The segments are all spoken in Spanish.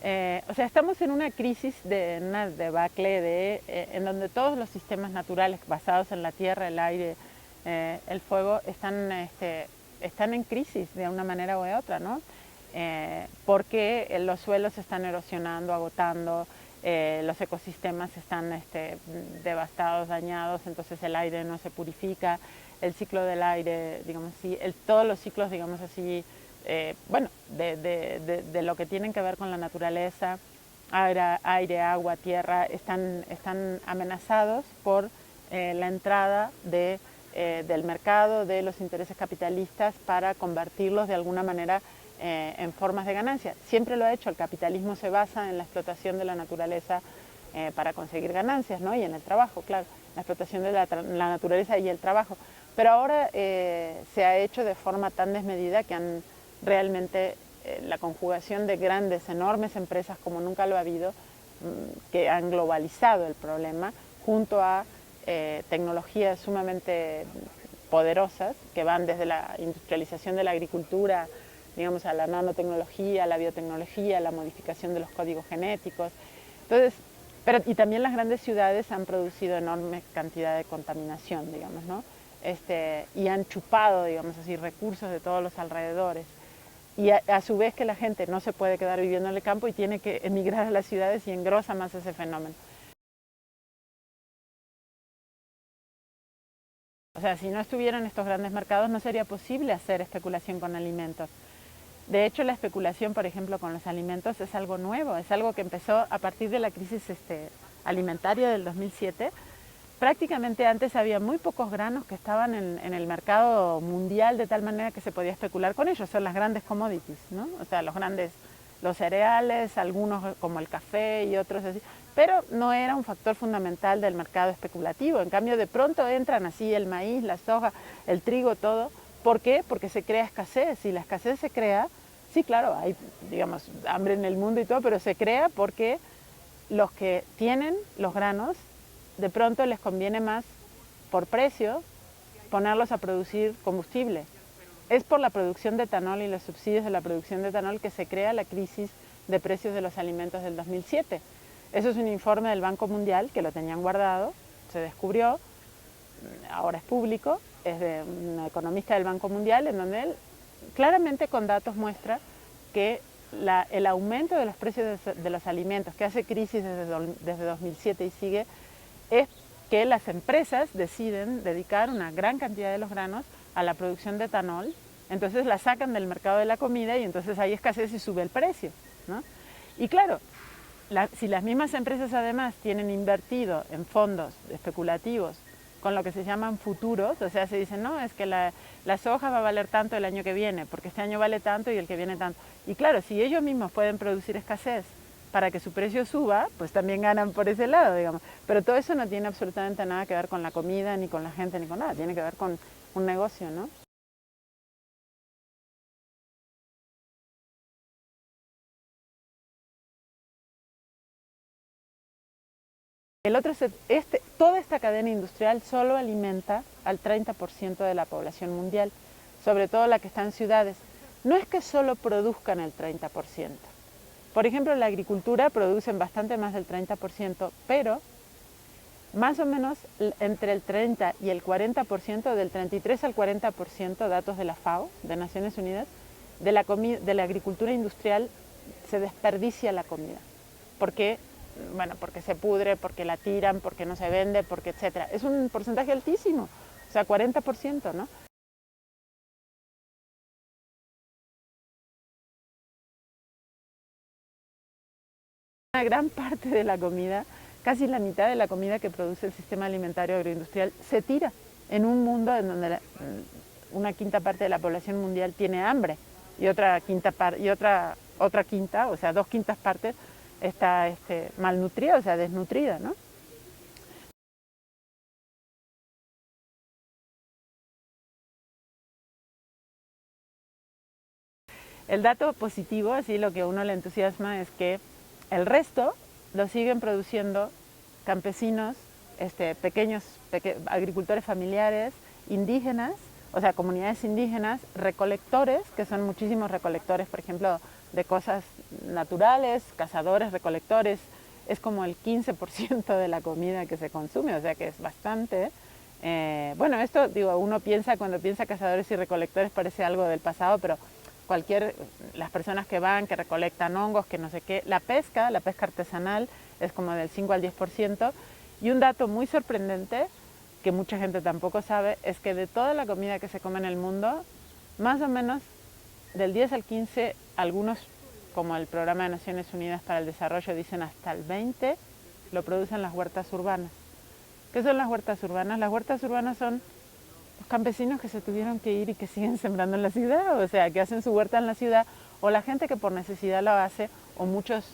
O sea, estamos en una crisis, en una debacle en donde todos los sistemas naturales basados en la tierra, el aire, el fuego, están en crisis de una manera u otra, ¿no? Porque los suelos se están erosionando, agotando, los ecosistemas están devastados, dañados, entonces el aire no se purifica, el ciclo del aire, digamos así, todos los ciclos, digamos así, bueno, de lo que tienen que ver con la naturaleza, aire, agua, tierra, están amenazados por la entrada del mercado, de los intereses capitalistas para convertirlos de alguna manera en formas de ganancia. Siempre lo ha hecho, el capitalismo se basa en la explotación de la naturaleza para conseguir ganancias, ¿no? Y en el trabajo, claro, la explotación de la naturaleza y el trabajo. Pero ahora se ha hecho de forma tan desmedida que han realmente la conjugación de grandes, enormes empresas como nunca lo ha habido, que han globalizado el problema, junto a tecnologías sumamente poderosas, que van desde la industrialización de la agricultura, digamos, a la nanotecnología, a la biotecnología, a la modificación de los códigos genéticos. Entonces, y también las grandes ciudades han producido enorme cantidad de contaminación, digamos, ¿no? Y han chupado, digamos así, recursos de todos los alrededores. Y a su vez que la gente no se puede quedar viviendo en el campo y tiene que emigrar a las ciudades y engrosa más ese fenómeno. O sea, si no estuvieran estos grandes mercados no sería posible hacer especulación con alimentos. De hecho, la especulación, por ejemplo, con los alimentos es algo nuevo, es algo que empezó a partir de la crisis alimentaria del 2007. Prácticamente antes había muy pocos granos que estaban en el mercado mundial de tal manera que se podía especular con ellos. Son las grandes commodities, ¿no? O sea, los cereales, algunos como el café y otros así. Pero no era un factor fundamental del mercado especulativo. En cambio, de pronto entran así el maíz, la soja, el trigo, todo. ¿Por qué? Porque se crea escasez. Y la escasez se crea, sí, claro, hay, digamos, hambre en el mundo y todo, pero se crea porque los que tienen los granos de pronto les conviene más por precio ponerlos a producir combustible. Es por la producción de etanol y los subsidios de la producción de etanol que se crea la crisis de precios de los alimentos del 2007. Eso es un informe del Banco Mundial que lo tenían guardado, se descubrió, ahora es público, es de un economista del Banco Mundial, en donde él claramente con datos muestra que el aumento de los precios de los alimentos que hace crisis desde 2007 y sigue, es que las empresas deciden dedicar una gran cantidad de los granos a la producción de etanol, entonces la sacan del mercado de la comida y entonces hay escasez y sube el precio, ¿no? Y claro, si las mismas empresas además tienen invertido en fondos especulativos con lo que se llaman futuros, o sea, se dicen, no, es que la soja va a valer tanto el año que viene, porque este año vale tanto y el que viene tanto. Y claro, si ellos mismos pueden producir escasez para que su precio suba, pues también ganan por ese lado, digamos. Pero todo eso no tiene absolutamente nada que ver con la comida, ni con la gente, ni con nada. Tiene que ver con un negocio, ¿no? Toda esta cadena industrial solo alimenta al 30% de la población mundial, sobre todo la que está en ciudades. No es que solo produzcan el 30%. Por ejemplo, la agricultura producen bastante más del 30%, pero más o menos entre el 30 y el 40%, del 33 al 40%, datos de la FAO, de Naciones Unidas, de la agricultura industrial se desperdicia la comida. Porque, bueno, porque se pudre, porque la tiran, porque no se vende, porque etcétera. Es un porcentaje altísimo, o sea, 40%, ¿no? Una gran parte de la comida, casi la mitad de la comida que produce el sistema alimentario agroindustrial, se tira en un mundo en donde una quinta parte de la población mundial tiene hambre y otra quinta, o sea, dos quintas partes está malnutrida, o sea, desnutrida, ¿no? El dato positivo, así lo que a uno le entusiasma es que el resto lo siguen produciendo campesinos, pequeños agricultores familiares, indígenas, o sea, comunidades indígenas, recolectores, que son muchísimos recolectores, por ejemplo, de cosas naturales, cazadores, recolectores, es como el 15% de la comida que se consume, o sea que es bastante. Bueno, esto, digo, uno piensa, cuando piensa cazadores y recolectores parece algo del pasado, pero las personas que van, que recolectan hongos, que no sé qué, la pesca artesanal es como del 5 al 10%, y un dato muy sorprendente, que mucha gente tampoco sabe, es que de toda la comida que se come en el mundo, más o menos del 10 al 15, algunos, como el Programa de Naciones Unidas para el Desarrollo, dicen hasta el 20, lo producen las huertas urbanas. ¿Qué son las huertas urbanas? Las huertas urbanas son los campesinos que se tuvieron que ir y que siguen sembrando en la ciudad, o sea, que hacen su huerta en la ciudad, o la gente que por necesidad lo hace, o muchos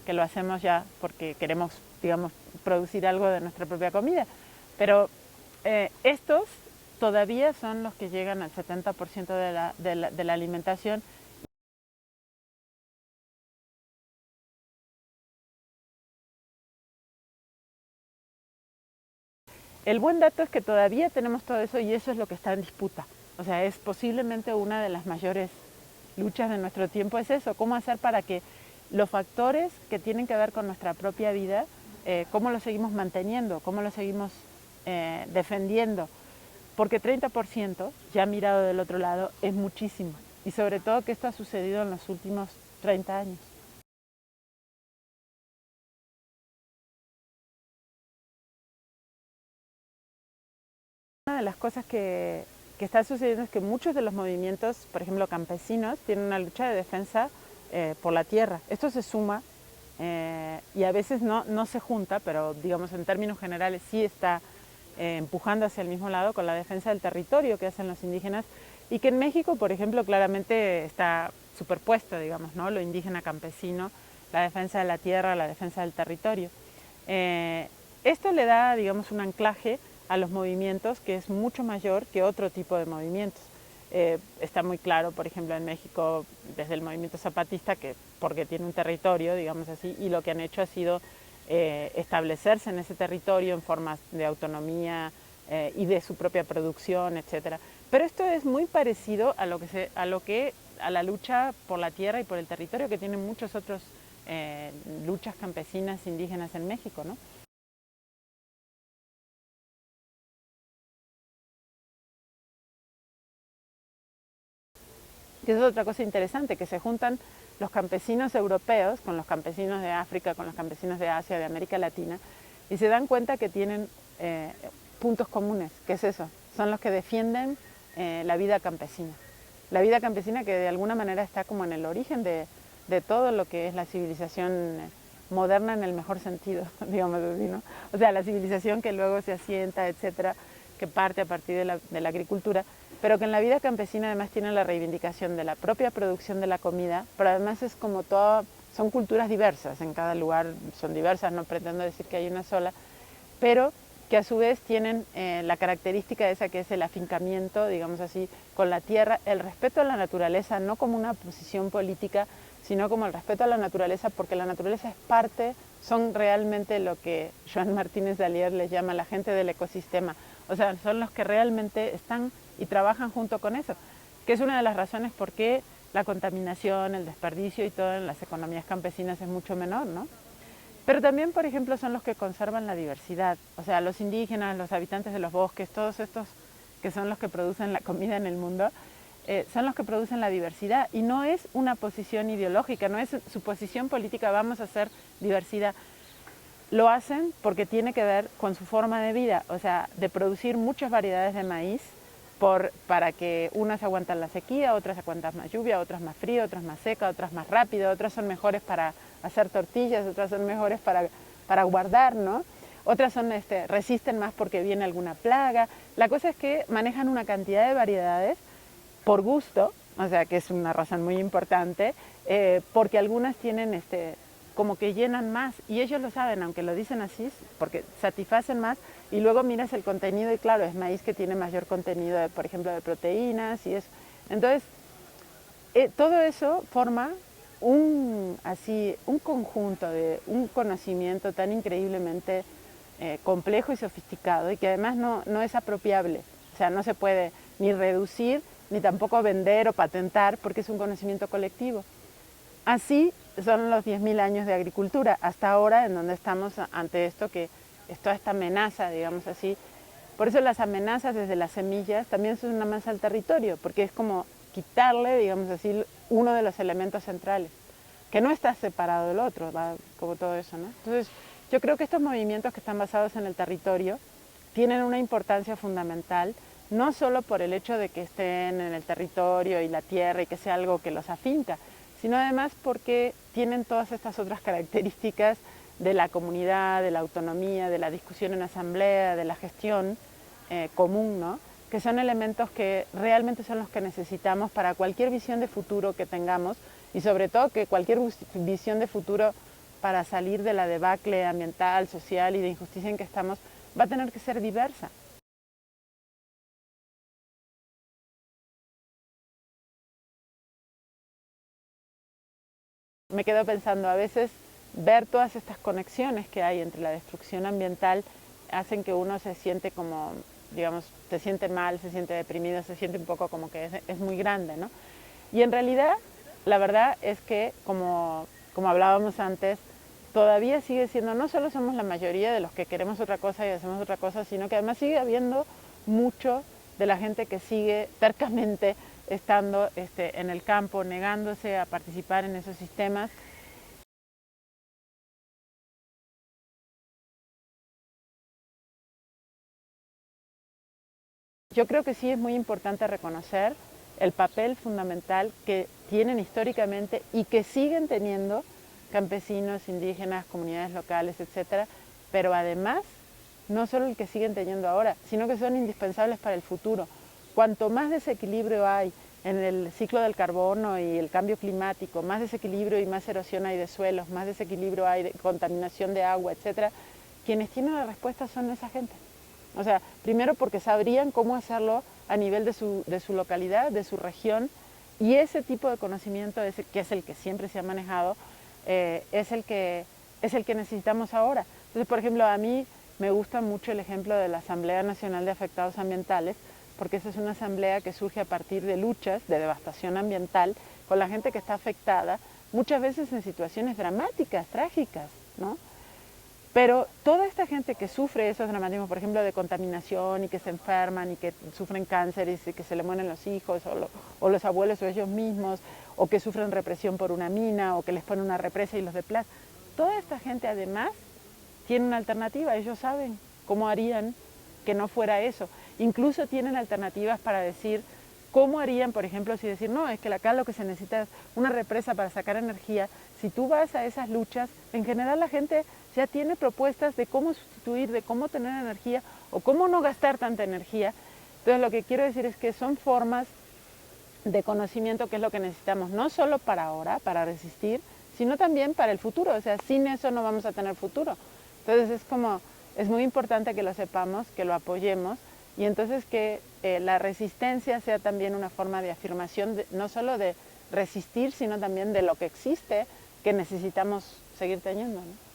que lo hacemos ya porque queremos, digamos, producir algo de nuestra propia comida. Pero estos todavía son los que llegan al 70% de la alimentación. El buen dato es que todavía tenemos todo eso y eso es lo que está en disputa. O sea, es posiblemente una de las mayores luchas de nuestro tiempo, es eso, cómo hacer para que los factores que tienen que ver con nuestra propia vida, cómo los seguimos manteniendo, cómo los seguimos defendiendo. Porque 30%, ya mirado del otro lado, es muchísimo. Y sobre todo que esto ha sucedido en los últimos 30 años. Una de las cosas que está sucediendo es que muchos de los movimientos, por ejemplo campesinos, tienen una lucha de defensa por la tierra. Esto se suma y a veces no se junta, pero digamos en términos generales sí está empujando hacia el mismo lado con la defensa del territorio que hacen los indígenas y que en México, por ejemplo, claramente está superpuesto, digamos, ¿no? Lo indígena campesino, la defensa de la tierra, la defensa del territorio. Esto le da, digamos, un anclaje a los movimientos que es mucho mayor que otro tipo de movimientos. Está muy claro, por ejemplo, en México, desde el movimiento zapatista, que porque tiene un territorio, digamos así, y lo que han hecho ha sido establecerse en ese territorio en formas de autonomía y de su propia producción, etcétera. Pero esto es muy parecido a la lucha por la tierra y por el territorio que tienen muchos otros luchas campesinas indígenas en México, ¿no? Que es otra cosa interesante, que se juntan los campesinos europeos con los campesinos de África, con los campesinos de Asia, de América Latina, y se dan cuenta que tienen puntos comunes, que es eso, son los que defienden la vida campesina. La vida campesina que de alguna manera está como en el origen de todo lo que es la civilización moderna en el mejor sentido, digamos así, ¿no? O sea, la civilización que luego se asienta, etcétera, que parte a partir de la agricultura, pero que en la vida campesina además tiene la reivindicación de la propia producción de la comida, pero además es como son culturas diversas, en cada lugar son diversas, no pretendo decir que hay una sola, pero que a su vez tienen la característica esa que es el afincamiento, digamos así, con la tierra, el respeto a la naturaleza, no como una posición política, sino como el respeto a la naturaleza, porque la naturaleza es parte, son realmente lo que Joan Martínez de Alier les llama la gente del ecosistema, o sea, son los que realmente están y trabajan junto con eso, que es una de las razones por qué la contaminación, el desperdicio y todo en las economías campesinas es mucho menor, ¿no? Pero también, por ejemplo, son los que conservan la diversidad, o sea, los indígenas, los habitantes de los bosques, todos estos que son los que producen la comida en el mundo, son los que producen la diversidad y no es una posición ideológica, no es su posición política, vamos a hacer diversidad. Lo hacen porque tiene que ver con su forma de vida, o sea, de producir muchas variedades de maíz para que unas aguantan la sequía, otras aguantan más lluvia, otras más frío, otras más seca, otras más rápido, otras son mejores para hacer tortillas, otras son mejores para guardar, ¿no? Otras resisten más porque viene alguna plaga. La cosa es que manejan una cantidad de variedades por gusto, o sea que es una razón muy importante, porque algunas tienen como que llenan más y ellos lo saben, aunque lo dicen así, porque satisfacen más y luego miras el contenido y claro, es maíz que tiene mayor contenido, por ejemplo, de proteínas y eso. Entonces, todo eso forma un conjunto de un conocimiento tan increíblemente complejo y sofisticado y que además no es apropiable, o sea, no se puede ni reducir ni tampoco vender o patentar porque es un conocimiento colectivo. Así son los 10.000 años de agricultura, hasta ahora en donde estamos ante esto, que es toda esta amenaza, digamos así. Por eso las amenazas desde las semillas también son una amenaza al territorio, porque es como quitarle, digamos así, uno de los elementos centrales, que no está separado del otro, va como todo eso, ¿no? Entonces, yo creo que estos movimientos que están basados en el territorio tienen una importancia fundamental, no solo por el hecho de que estén en el territorio y la tierra y que sea algo que los afinca, sino además porque tienen todas estas otras características de la comunidad, de la autonomía, de la discusión en asamblea, de la gestión común, ¿no? Que son elementos que realmente son los que necesitamos para cualquier visión de futuro que tengamos y sobre todo que cualquier visión de futuro para salir de la debacle ambiental, social y de injusticia en que estamos va a tener que ser diversa. Me quedo pensando, a veces ver todas estas conexiones que hay entre la destrucción ambiental hacen que uno se siente como, digamos, se siente mal, se siente deprimido, se siente un poco como que es muy grande, ¿no? Y en realidad, la verdad es que, como hablábamos antes, todavía sigue siendo, no solo somos la mayoría de los que queremos otra cosa y hacemos otra cosa, sino que además sigue habiendo mucho de la gente que sigue tercamente estando en el campo, negándose a participar en esos sistemas. Yo creo que sí es muy importante reconocer el papel fundamental que tienen históricamente y que siguen teniendo campesinos, indígenas, comunidades locales, etcétera, pero además no solo el que siguen teniendo ahora, sino que son indispensables para el futuro. Cuanto más desequilibrio hay en el ciclo del carbono y el cambio climático, más desequilibrio y más erosión hay de suelos, más desequilibrio hay de contaminación de agua, etcétera, quienes tienen la respuesta son esa gente. O sea, primero porque sabrían cómo hacerlo a nivel de su localidad, de su región, y ese tipo de conocimiento, que es el que siempre se ha manejado, es el que necesitamos ahora. Entonces, por ejemplo, a mí me gusta mucho el ejemplo de la Asamblea Nacional de Afectados Ambientales, porque esa es una asamblea que surge a partir de luchas de devastación ambiental con la gente que está afectada, muchas veces en situaciones dramáticas, trágicas, ¿no? Pero toda esta gente que sufre esos dramatismos, por ejemplo, de contaminación y que se enferman y que sufren cánceres y que se le mueren los hijos o los abuelos o ellos mismos, o que sufren represión por una mina o que les ponen una represa y los desplan, toda esta gente además tiene una alternativa, ellos saben cómo harían que no fuera eso. Incluso tienen alternativas para decir cómo harían, por ejemplo, si decir, no, es que acá lo que se necesita es una represa para sacar energía. Si tú vas a esas luchas, en general la gente ya tiene propuestas de cómo sustituir, de cómo tener energía o cómo no gastar tanta energía. Entonces lo que quiero decir es que son formas de conocimiento que es lo que necesitamos, no solo para ahora, para resistir, sino también para el futuro. O sea, sin eso no vamos a tener futuro. Entonces es muy importante que lo sepamos, que lo apoyemos y entonces que la resistencia sea también una forma de afirmación, no solo de resistir, sino también de lo que existe, que necesitamos seguir teniendo, ¿no?